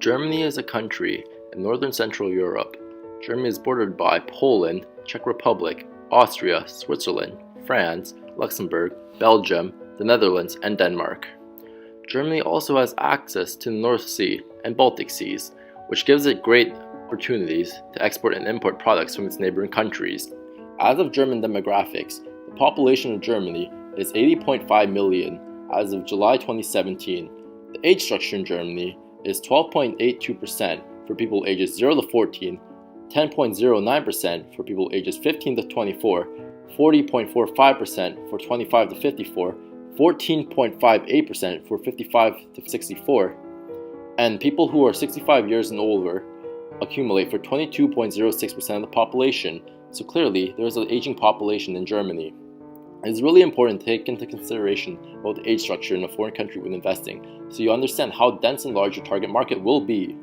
Germany is a country in northern Central Europe. Germany is bordered by Poland, Czech Republic, Austria, Switzerland, France, Luxembourg, Belgium, the Netherlands, and Denmark. Germany also has access to the North Sea and Baltic Seas, which gives it great opportunities to export and import products from its neighboring countries. As of German demographics, the population of Germany is 80.5 million as of July 2017. The age structure in Germany is 12.82% for people ages 0 to 14, 10.09% for people ages 15 to 24, 40.45% for 25 to 54, 14.58% for 55 to 64, and people who are 65 years and older accumulate for 22.06% of the population. So clearly, there is an aging population in Germany. It is really important to take into consideration about the age structure in a foreign country when investing, so you understand how dense and large your target market will be.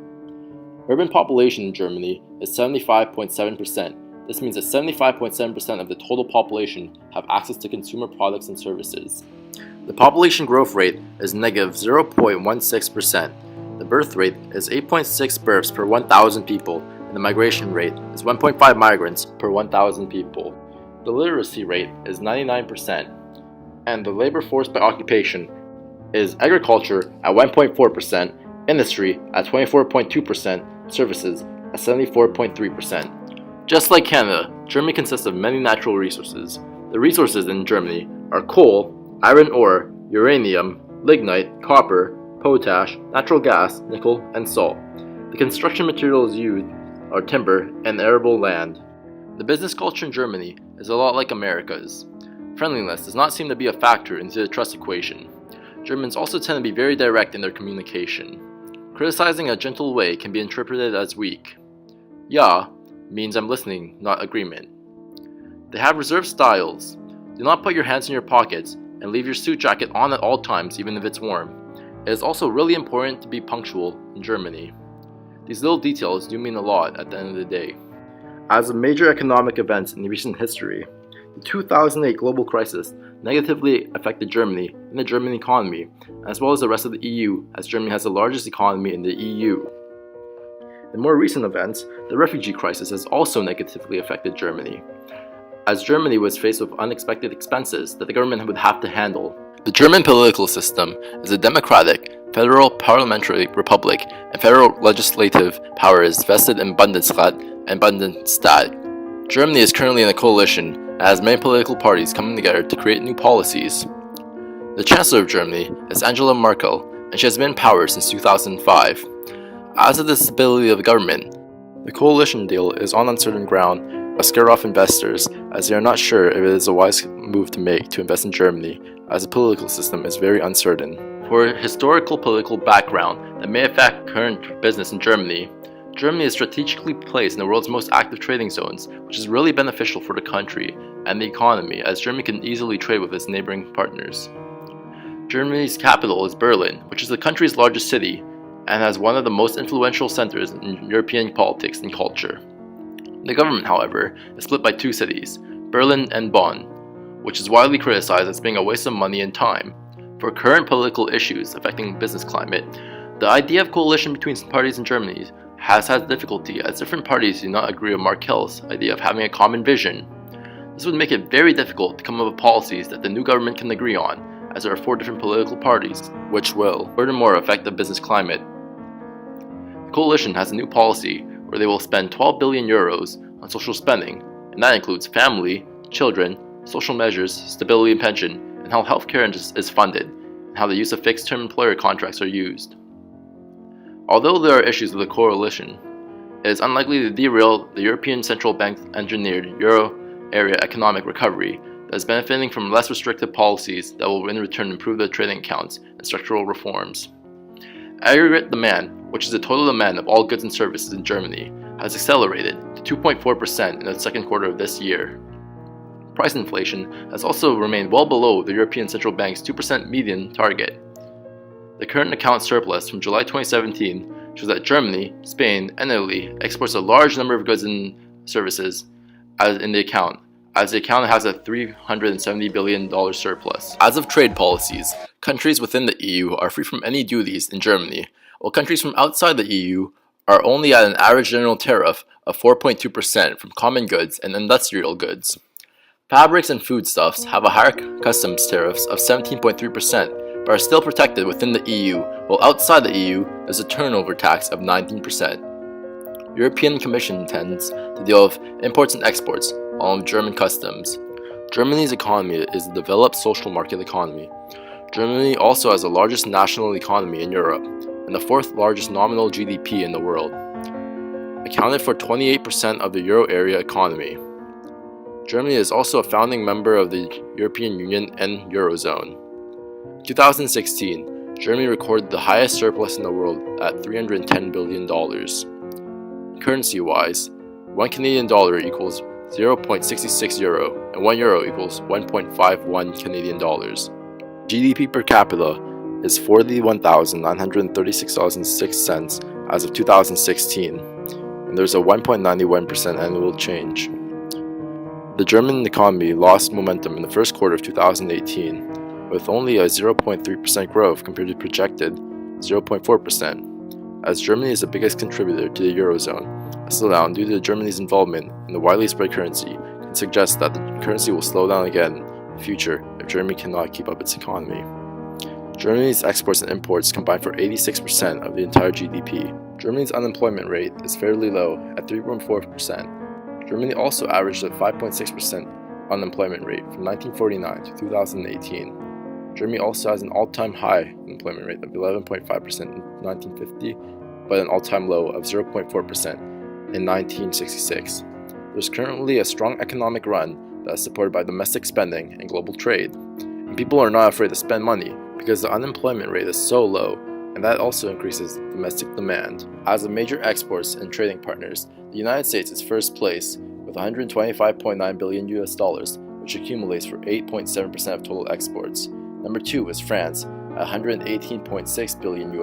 Urban population in Germany is 75.7%. This means that 75.7% of the total population have access to consumer products and services. The population growth rate is negative 0.16%. The birth rate is 8.6 births per 1,000 people, and the migration rate is 1.5 migrants per 1,000 people. The literacy rate is 99%, and the labor force by occupation is agriculture at 1.4%, industry at 24.2%, services at 74.3%. Just like Canada, Germany consists of many natural resources. The resources in Germany are coal, iron ore, uranium, lignite, copper, potash, natural gas, nickel, and salt. The construction materials used are timber and arable land. The business culture in Germany is a lot like America's. Friendliness does not seem to be a factor into the trust equation. Germans also tend to be very direct in their communication. Criticizing a gentle way can be interpreted as weak. Ja means I'm listening, not agreement. They have reserved styles. Do not put your hands in your pockets and leave your suit jacket on at all times, even if it's warm. It is also really important to be punctual in Germany. These little details do mean a lot at the end of the day. As of major economic events in recent history, the 2008 global crisis negatively affected Germany and the German economy, as well as the rest of the EU, as Germany has the largest economy in the EU. In more recent events, the refugee crisis has also negatively affected Germany, as Germany was faced with unexpected expenses that the government would have to handle. The German political system is a democratic, federal parliamentary republic, and federal legislative power is vested in Bundesrat and Bundesstaat. Germany is currently in a coalition and has many political parties coming together to create new policies. The Chancellor of Germany is Angela Merkel, and she has been in power since 2005. As of the stability of the government, the coalition deal is on uncertain ground, scare off investors, as they are not sure if it is a wise move to make to invest in Germany, as the political system is very uncertain. For a historical political background that may affect current business in Germany, Germany is strategically placed in the world's most active trading zones, which is really beneficial for the country and the economy, as Germany can easily trade with its neighboring partners. Germany's capital is Berlin, which is the country's largest city and has one of the most influential centers in European politics and culture. The government, however, is split by two cities, Berlin and Bonn, which is widely criticized as being a waste of money and time. For current political issues affecting business climate, the idea of coalition between parties in Germany has had difficulty, as different parties do not agree with Merkel's idea of having a common vision. This would make it very difficult to come up with policies that the new government can agree on, as there are 4 different political parties, which will furthermore affect the business climate. The coalition has a new policy where they will spend 12 billion euros on social spending, and that includes family, children, social measures, stability and pension, and how healthcare is funded, and how the use of fixed-term employer contracts are used. Although there are issues with the coalition, it is unlikely to derail the European Central Bank's engineered euro area economic recovery that is benefiting from less restrictive policies that will in return improve the trading accounts and structural reforms. Aggregate demand, which is the total demand of all goods and services in Germany, has accelerated to 2.4% in the second quarter of this year. Price inflation has also remained well below the European Central Bank's 2% median target. The current account surplus from July 2017 shows that Germany, Spain, and Italy exports a large number of goods and services as the account has a $370 billion surplus. As of trade policies, countries within the EU are free from any duties in Germany while countries from outside the EU are only at an average general tariff of 4.2% from common goods and industrial goods. Fabrics and foodstuffs have a higher customs tariffs of 17.3%, but are still protected within the EU, while outside the EU there's a turnover tax of 19%. European Commission intends to deal with imports and exports, along with German customs. Germany's economy is a developed social market economy. Germany also has the largest national economy in Europe, and the fourth largest nominal GDP in the world, accounted for 28% of the euro area economy. Germany is also a founding member of the European Union and Eurozone. In 2016, Germany recorded the highest surplus in the world at $310 billion. Currency-wise, $1 equals 0.66 euro, and €1 equals 1.51 Canadian dollars. GDP per capita is $41,936.06 as of 2016, and there's a 1.91% annual change. The German economy lost momentum in the first quarter of 2018, with only a 0.3% growth compared to projected 0.4%. As Germany is the biggest contributor to the Eurozone, a slowdown due to Germany's involvement in the widely spread currency can suggest that the currency will slow down again in the future if Germany cannot keep up its economy. Germany's exports and imports combine for 86% of the entire GDP. Germany's unemployment rate is fairly low at 3.4%. Germany also averaged a 5.6% unemployment rate from 1949 to 2018. Germany also has an all-time high unemployment rate of 11.5% in 1950, but an all-time low of 0.4% in 1966. There's currently a strong economic run that is supported by domestic spending and global trade, and people are not afraid to spend money because the unemployment rate is so low, and that also increases domestic demand. As of major exports and trading partners, the United States is first place with $125.9 billion, which accumulates for 8.7% of total exports. Number 2 is France at $118.6 billion, and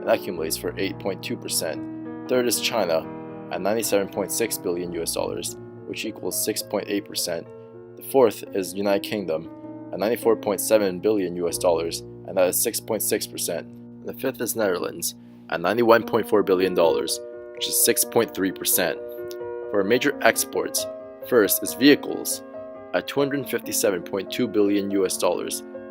that accumulates for 8.2%. Third is China at $97.6 billion, which equals 6.8%. The fourth is United Kingdom at $94.7 billion, and that is 6.6%. And the fifth is Netherlands at $91.4 billion, which is 6.3%. For major exports, first is vehicles at $257.2 billion,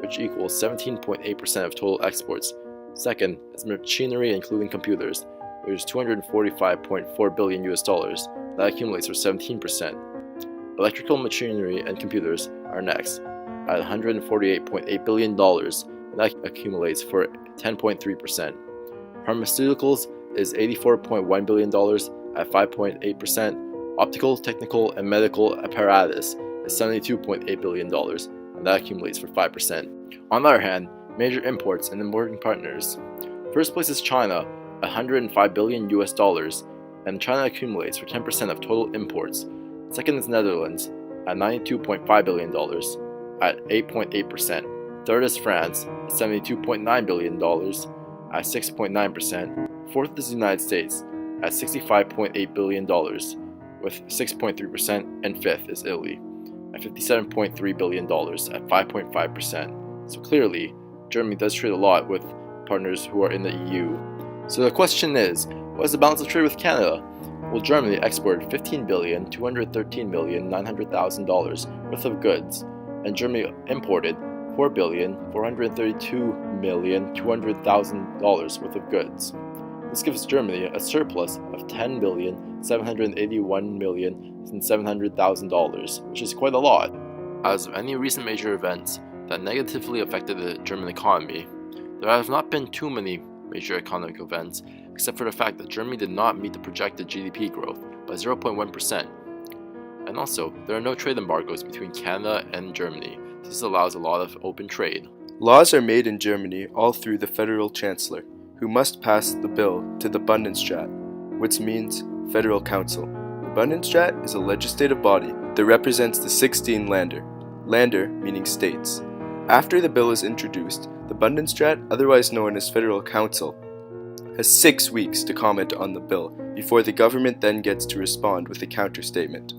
which equals 17.8% of total exports. Second is machinery including computers, which is $245.4 billion, that accumulates for 17%. Electrical machinery and computers are next at $148.8 billion, and that accumulates for 10.3%. Pharmaceuticals is $84.1 billion at 5.8%. Optical, technical, and medical apparatus is $72.8 billion, and that accumulates for 5%. On the other hand, major imports and importing partners. First place is China at $105 billion, and China accumulates for 10% of total imports. Second is Netherlands at $92.5 billion at 8.8%. Third is France at $72.9 billion at 6.9%. Fourth is the United States at $65.8 billion with 6.3%, and fifth is Italy at $57.3 billion at 5.5%. So clearly, Germany does trade a lot with partners who are in the EU. So the question is, what is the balance of trade with Canada? Well, Germany exported $15,213,900,000 worth of goods, and Germany imported $4,432,200,000 worth of goods. This gives Germany a surplus of $10,781,700,000, which is quite a lot. As of any recent major events that negatively affected the German economy, there have not been too many major economic events, except for the fact that Germany did not meet the projected GDP growth by 0.1%. And also, there are no trade embargoes between Canada and Germany. This allows a lot of open trade. Laws are made in Germany all through the federal chancellor, who must pass the bill to the Bundesrat, which means Federal Council. The Bundesrat is a legislative body that represents the 16 Länder meaning states. After the bill is introduced, the Bundesrat, otherwise known as Federal Council, has 6 weeks to comment on the bill before the government then gets to respond with a counter-statement.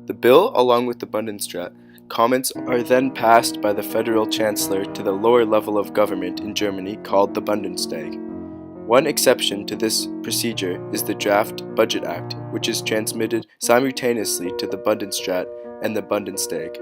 The bill, along with the Bundesrat, comments are then passed by the federal chancellor to the lower level of government in Germany called the Bundestag. One exception to this procedure is the Draft Budget Act, which is transmitted simultaneously to the Bundesrat and the Bundestag.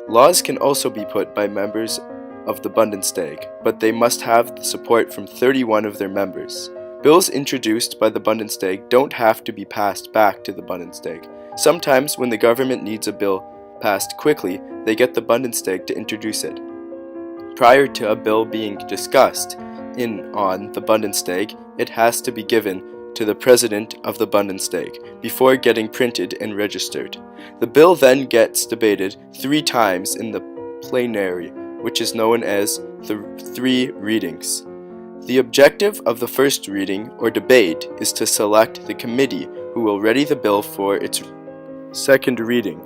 Laws can also be put by members of the Bundestag, but they must have the support from 31 of their members. Bills introduced by the Bundestag don't have to be passed back to the Bundestag. Sometimes when the government needs a bill passed quickly, they get the Bundestag to introduce it. Prior to a bill being discussed on the Bundestag, it has to be given to the President of the Bundestag before getting printed and registered. The bill then gets debated 3 times in the plenary, which is known as the 3 readings. The objective of the first reading or debate is to select the committee who will ready the bill for its second reading.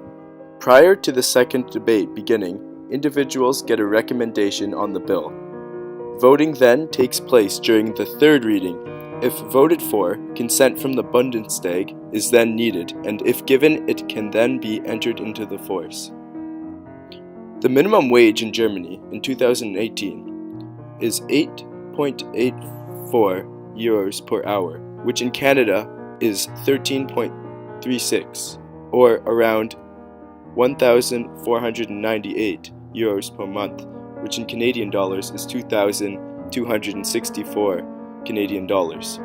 Prior to the second debate beginning, individuals get a recommendation on the bill. Voting then takes place during the third reading. If voted for, consent from the Bundestag is then needed, and if given, it can then be entered into the force. The minimum wage in Germany in 2018 is 8.84 euros per hour, which in Canada is 13.36, or around 1,498 euros per month, which in Canadian dollars is 2,264 Canadian dollars.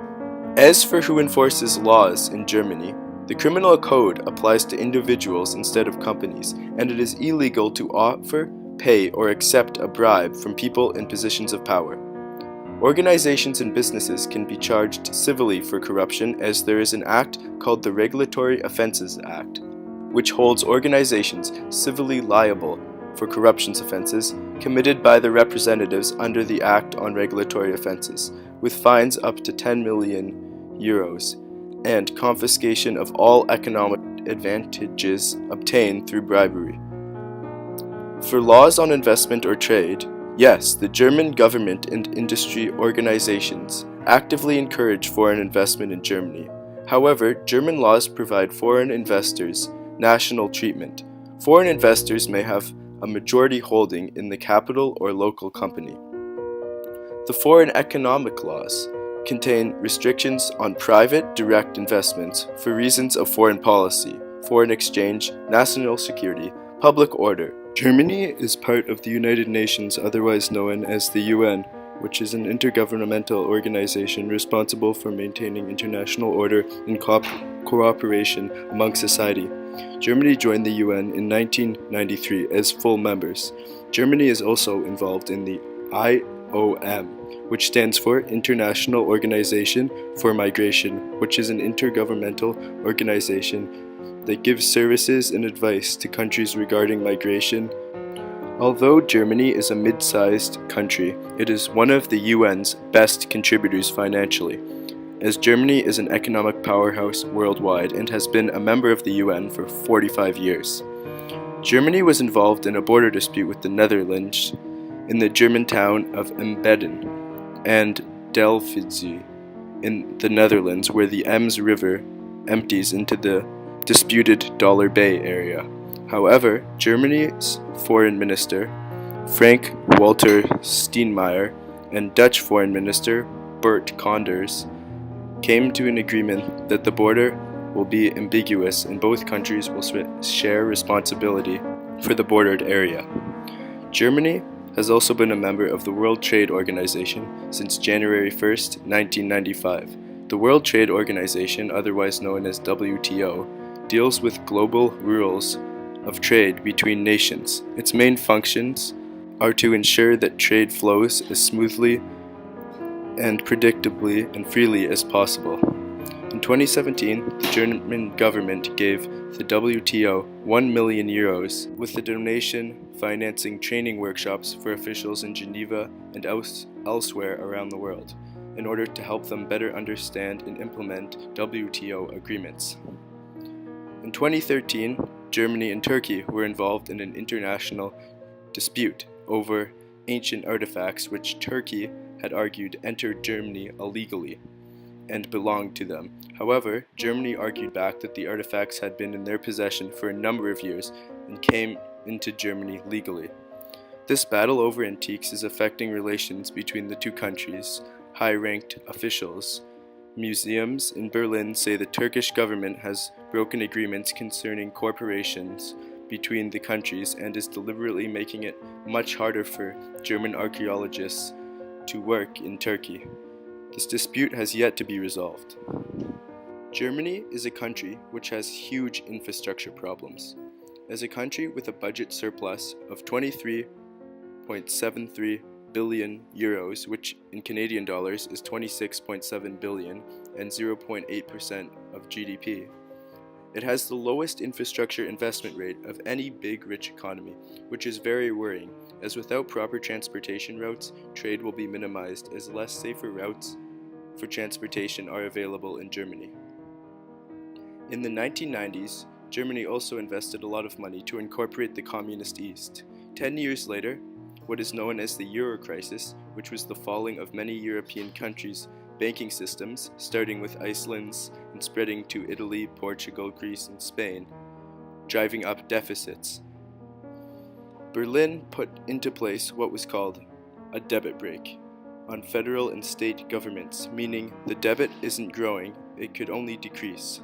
As for who enforces laws in Germany, the criminal code applies to individuals instead of companies, and it is illegal to offer, pay, or accept a bribe from people in positions of power. Organizations and businesses can be charged civilly for corruption, as there is an act called the Regulatory Offences Act, which holds organizations civilly liable for corruption offenses committed by the representatives under the Act on Regulatory Offences, with fines up to 10 million euros and confiscation of all economic advantages obtained through bribery. For laws on investment or trade, yes, the German government and industry organizations actively encourage foreign investment in Germany. However, German laws provide foreign investors national treatment. Foreign investors may have a majority holding in the capital or local company. The foreign economic laws contain restrictions on private direct investments for reasons of foreign policy, foreign exchange, national security, public order. Germany is part of the United Nations, otherwise known as the UN, which is an intergovernmental organization responsible for maintaining international order and cooperation among society. Germany joined the UN in 1993 as full members. Germany is also involved in the IOM, which stands for International Organization for Migration, which is an intergovernmental organization that gives services and advice to countries regarding migration. Although Germany is a mid-sized country, it is one of the UN's best contributors financially, as Germany is an economic powerhouse worldwide and has been a member of the UN for 45 years. Germany was involved in a border dispute with the Netherlands in the German town of Embeden and Delfzijl in the Netherlands, where the Ems River empties into the disputed Dollar Bay area. However, Germany's foreign minister, Frank-Walter Steinmeier, and Dutch foreign minister, Bert Koenders, came to an agreement that the border will be ambiguous and both countries will share responsibility for the bordered area. Germany has also been a member of the World Trade Organization since January 1st, 1995. The World Trade Organization, otherwise known as WTO, deals with global rules of trade between nations. Its main functions are to ensure that trade flows as smoothly and predictably and freely as possible. In 2017, the German government gave the WTO 1 million euros with the donation financing training workshops for officials in Geneva and elsewhere around the world in order to help them better understand and implement WTO agreements. In 2013, Germany and Turkey were involved in an international dispute over ancient artifacts which Turkey had argued entered Germany illegally and belonged to them. However, Germany argued back that the artifacts had been in their possession for a number of years and came into Germany legally. This battle over antiques is affecting relations between the two countries. high-ranked officials. Museums in Berlin say the Turkish government has broken agreements concerning corporations between the countries and is deliberately making it much harder for German archaeologists to work in Turkey. This dispute has yet to be resolved. Germany is a country which has huge infrastructure problems. As a country with a budget surplus of 23.73 billion euros, which in Canadian dollars is 26.7 billion and 0.8% of GDP, it has the lowest infrastructure investment rate of any big rich economy, which is very worrying, as without proper transportation routes, trade will be minimized as less safer routes for transportation are available in Germany. In the 1990s, Germany also invested a lot of money to incorporate the Communist East. 10 years later, what is known as the Euro crisis, which was the falling of many European countries' banking systems, starting with Iceland's and spreading to Italy, Portugal, Greece, and Spain, driving up deficits. Berlin put into place what was called a debit brake on federal and state governments, meaning the debit isn't growing, it could only decrease.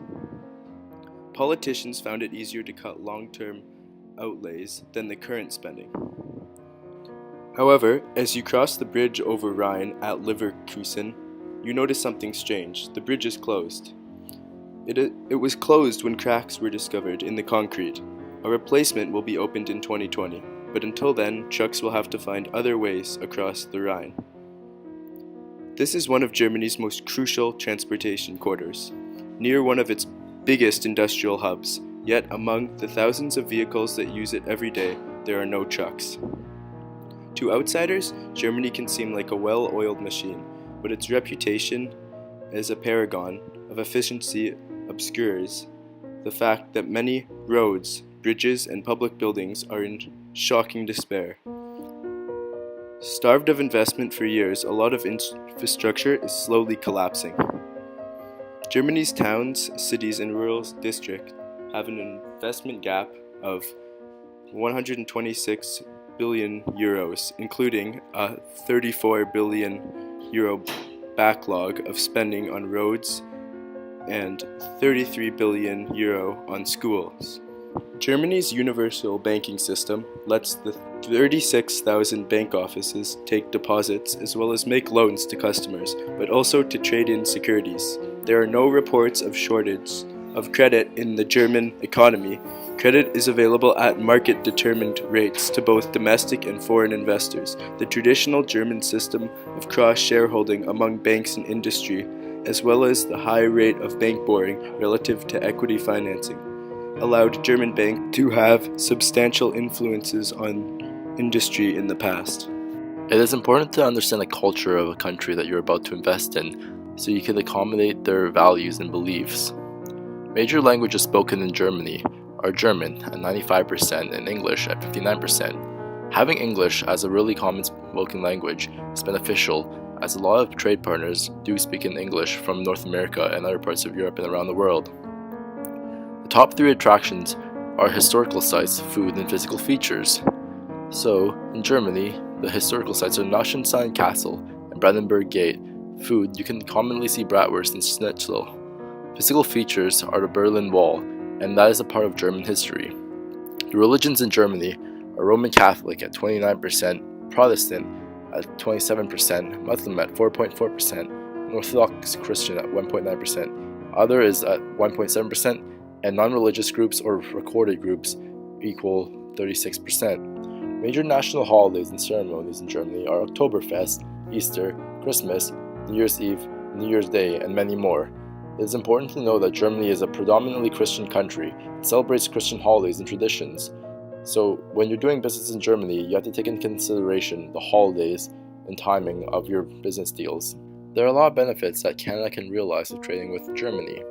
Politicians found it easier to cut long-term outlays than the current spending. However, as you cross the bridge over Rhine at Leverkusen, you notice something strange. The bridge is closed. It was closed when cracks were discovered in the concrete. A replacement will be opened in 2020, but until then, trucks will have to find other ways across the Rhine. This is one of Germany's most crucial transportation corridors, near one of its biggest industrial hubs, yet among the thousands of vehicles that use it every day, there are no trucks. To outsiders, Germany can seem like a well-oiled machine, but its reputation as a paragon of efficiency obscures the fact that many roads, bridges, and public buildings are in shocking despair. Starved of investment for years, a lot of infrastructure is slowly collapsing. Germany's towns, cities, and rural districts have an investment gap of 126 billion euros, including a 34 billion euro backlog of spending on roads and 33 billion euro on schools. Germany's universal banking system lets the 36,000 bank offices take deposits as well as make loans to customers, but also to trade in securities. There are no reports of shortage of credit in the German economy. Credit is available at market-determined rates to both domestic and foreign investors. The traditional German system of cross-shareholding among banks and industry, as well as the high rate of bank borrowing relative to equity financing, allowed German banks to have substantial influences on industry in the past. It is important to understand the culture of a country that you're about to invest in, so you can accommodate their values and beliefs. Major languages spoken in Germany are German at 95% and English at 59%. Having English as a really common spoken language is beneficial, as a lot of trade partners do speak in English from North America and other parts of Europe and around the world. The top three attractions are historical sites, food, and physical features. So, in Germany, the historical sites are Neuschwanstein Castle and Brandenburg Gate. Food, you can commonly see bratwurst and schnitzel. Physical features are the Berlin Wall, and that is a part of German history. The religions in Germany are Roman Catholic at 29%, Protestant at 27%, Muslim at 4.4%, and Orthodox Christian at 1.9%. Other is at 1.7%, and non-religious groups or recorded groups equal 36%. Major national holidays and ceremonies in Germany are Oktoberfest, Easter, Christmas, New Year's Eve, New Year's Day, and many more. It is important to know that Germany is a predominantly Christian country and celebrates Christian holidays and traditions. So when you're doing business in Germany, you have to take into consideration the holidays and timing of your business deals. There are a lot of benefits that Canada can realize with trading with Germany.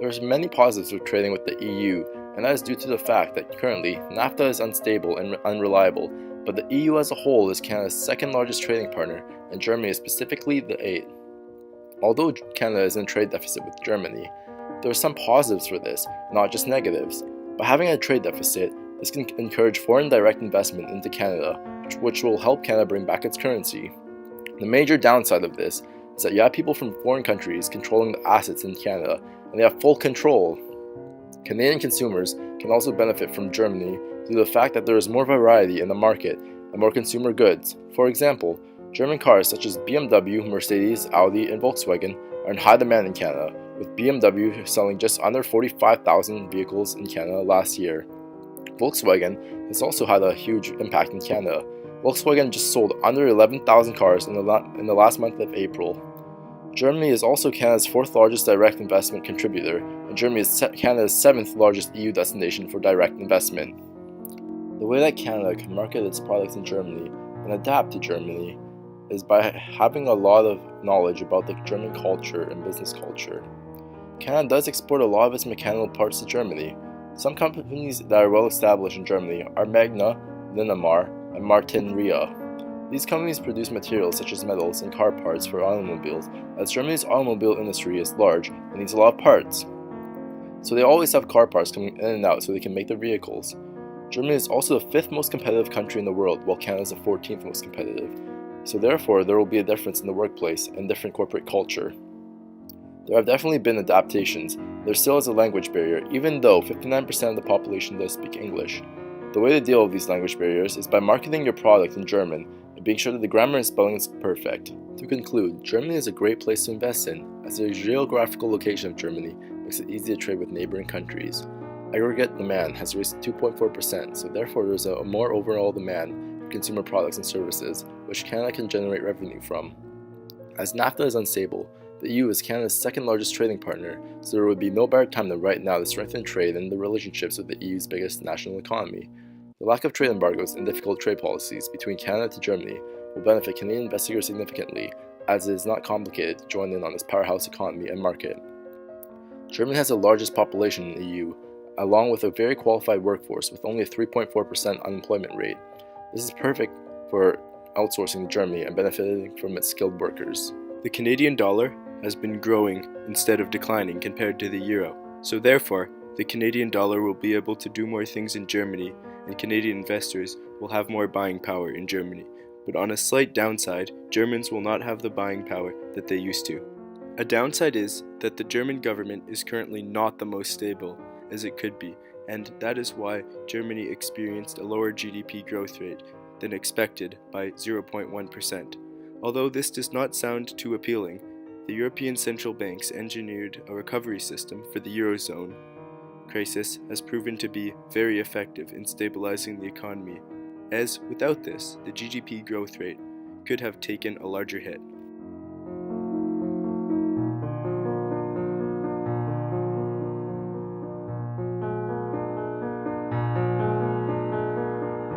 There are many positives with trading with the EU, and that is due to the fact that currently NAFTA is unstable and unreliable, but the EU as a whole is Canada's second largest trading partner, and Germany is specifically the 8th. Although Canada is in a trade deficit with Germany, there are some positives for this, not just negatives. By having a trade deficit, this can encourage foreign direct investment into Canada, which will help Canada bring back its currency. The major downside of this is that you have people from foreign countries controlling the assets in Canada, and they have full control. Canadian consumers can also benefit from Germany due to the fact that there is more variety in the market and more consumer goods. For example, German cars such as BMW, Mercedes, Audi, and Volkswagen are in high demand in Canada, with BMW selling just under 45,000 vehicles in Canada last year. Volkswagen has also had a huge impact in Canada. Volkswagen just sold under 11,000 cars in the last month of April. Germany is also Canada's fourth largest direct investment contributor, and Germany is Canada's seventh largest EU destination for direct investment. The way that Canada can market its products in Germany and adapt to Germany is by having a lot of knowledge about the German culture and business culture. Canada does export a lot of its mechanical parts to Germany. Some companies that are well established in Germany are Magna, Linamar, and Martin-Rea. These companies produce materials such as metals and car parts for automobiles, as Germany's automobile industry is large and needs a lot of parts. So they always have car parts coming in and out so they can make their vehicles. Germany is also the 5th most competitive country in the world, while Canada is the 14th most competitive. So therefore, there will be a difference in the workplace and different corporate culture. There have definitely been adaptations. There still is a language barrier, even though 59% of the population does speak English. The way to deal with these language barriers is by marketing your product in German and being sure that the grammar and spelling is perfect. To conclude, Germany is a great place to invest in, as the geographical location of Germany makes it easy to trade with neighboring countries. Aggregate demand has raised 2.4%, so therefore there is a more overall demand for consumer products and services, which Canada can generate revenue from. As NAFTA is unstable, the EU is Canada's second largest trading partner, so there would be no better time than right now to strengthen trade and the relationships with the EU's biggest national economy. The lack of trade embargoes and difficult trade policies between Canada to Germany will benefit Canadian investors significantly, as it is not complicated to join in on this powerhouse economy and market. Germany has the largest population in the EU, along with a very qualified workforce with only a 3.4% unemployment rate. This is perfect for outsourcing to Germany and benefiting from its skilled workers. The Canadian dollar has been growing instead of declining compared to the euro, so therefore, the Canadian dollar will be able to do more things in Germany, and Canadian investors will have more buying power in Germany. But on a slight downside, Germans will not have the buying power that they used to. A downside is that the German government is currently not the most stable as it could be, and that is why Germany experienced a lower GDP growth rate than expected by 0.1%. Although this does not sound too appealing, the European Central Banks engineered a recovery system for the Eurozone crisis has proven to be very effective in stabilizing the economy, as without this, the GDP growth rate could have taken a larger hit.